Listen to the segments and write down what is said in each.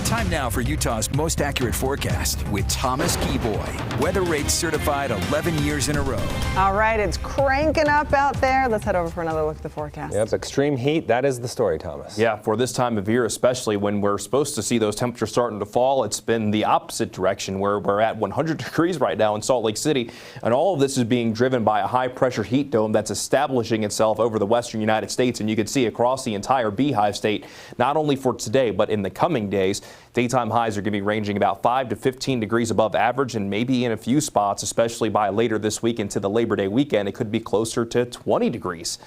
Time now for Utah's most accurate forecast with Thomas Geboy. Weather rates certified 11 years in a row. All right, it's cranking up out there. Let's head over for another look at the forecast. Yep, extreme heat. That is the story, Thomas. Yeah, for this time of year, especially when we're supposed to see those temperatures starting to fall, it's been the opposite direction where we're at 100 degrees right now in Salt Lake City. And all of this is being driven by a high pressure heat dome that's establishing itself over the western United States. And you can see across the entire Beehive state, not only for today, but in the coming days. Daytime highs are going to be ranging about 5 to 15 degrees above average, and maybe in a few spots, especially by later this week into the Labor Day weekend, it could be closer to 20 degrees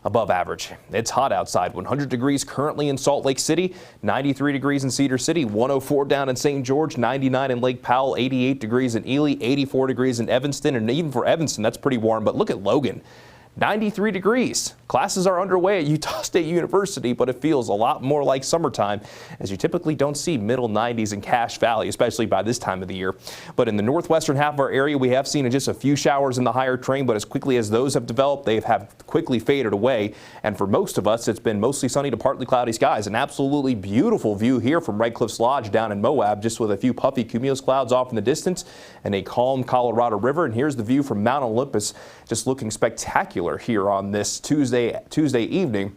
above average. It's hot outside. 100 degrees currently in Salt Lake City, 93 degrees in Cedar City, 104 down in St. George, 99 in Lake Powell, 88 degrees in Ely, 84 degrees in Evanston, and even for Evanston, that's pretty warm. But look at Logan. 93 degrees. Classes are underway at Utah State University, but it feels a lot more like summertime, as you typically don't see middle 90s in Cache Valley, especially by this time of the year. But in the northwestern half of our area, we have seen just a few showers in the higher train, but as quickly as those have developed, they have quickly faded away. And for most of us, it's been mostly sunny to partly cloudy skies. An absolutely beautiful view here from Red Cliffs Lodge down in Moab, just with a few puffy cumulus clouds off in the distance and a calm Colorado River. And here's the view from Mount Olympus, just looking spectacular here on this Tuesday evening.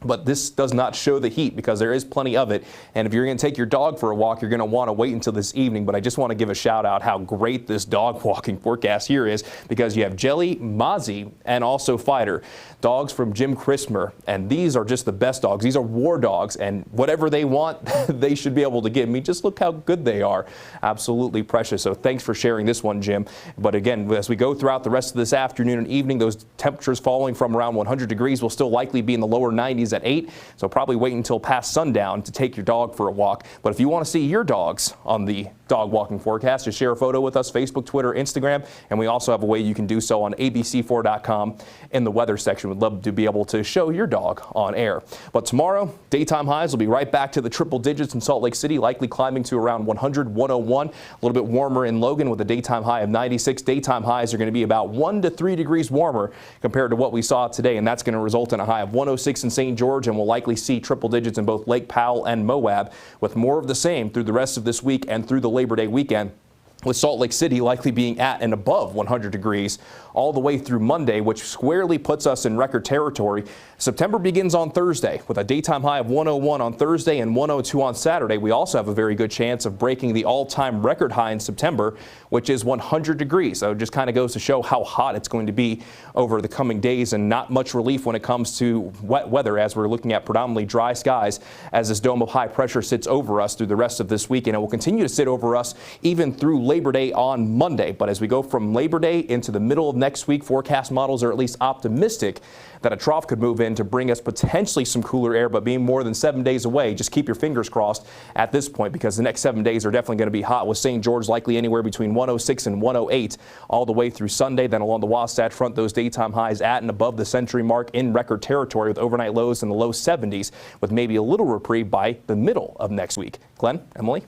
But this does not show the heat because there is plenty of it. And if you're going to take your dog for a walk, you're going to want to wait until this evening. But I just want to give a shout out how great this dog walking forecast here is, because you have Jelly, Mozzie, and also Fighter, dogs from Jim Christmer. And these are just the best dogs. These are war dogs, and whatever they want, they should be able to give me. Just look how good they are. Absolutely precious. So thanks for sharing this one, Jim. But again, as we go throughout the rest of this afternoon and evening, those temperatures falling from around 100 degrees will still likely be in the lower 90s at 8, so probably wait until past sundown to take your dog for a walk. But if you want to see your dogs on the dog walking forecast, just share a photo with us, Facebook, Twitter, Instagram, and we also have a way you can do so on abc4.com in the weather section. We'd love to be able to show your dog on air. But tomorrow, daytime highs will be right back to the triple digits in Salt Lake City, likely climbing to around 100, 101, a little bit warmer in Logan with a daytime high of 96. Daytime highs are going to be about 1 to 3 degrees warmer compared to what we saw today, and that's going to result in a high of 106 in St. George, and we'll likely see triple digits in both Lake Powell and Moab, with more of the same through the rest of this week and through the Labor Day weekend, with Salt Lake City likely being at and above 100 degrees all the way through Monday, which squarely puts us in record territory. September begins on Thursday with a daytime high of 101 on Thursday and 102 on Saturday. We also have a very good chance of breaking the all-time record high in September, which is 100 degrees. So it just kind of goes to show how hot it's going to be over the coming days, and not much relief when it comes to wet weather, as we're looking at predominantly dry skies as this dome of high pressure sits over us through the rest of this week, and it will continue to sit over us even through Labor Day on Monday. But as we go from Labor Day into the middle of next week, forecast models are at least optimistic that a trough could move in to bring us potentially some cooler air, but being more than 7 days away, just keep your fingers crossed at this point, because the next 7 days are definitely going to be hot, with St. George likely anywhere between 106 and 108 all the way through Sunday. Then along the Wasatch Front, those daytime highs at and above the century mark in record territory, with overnight lows in the low 70s, with maybe a little reprieve by the middle of next week. Glenn, Emily?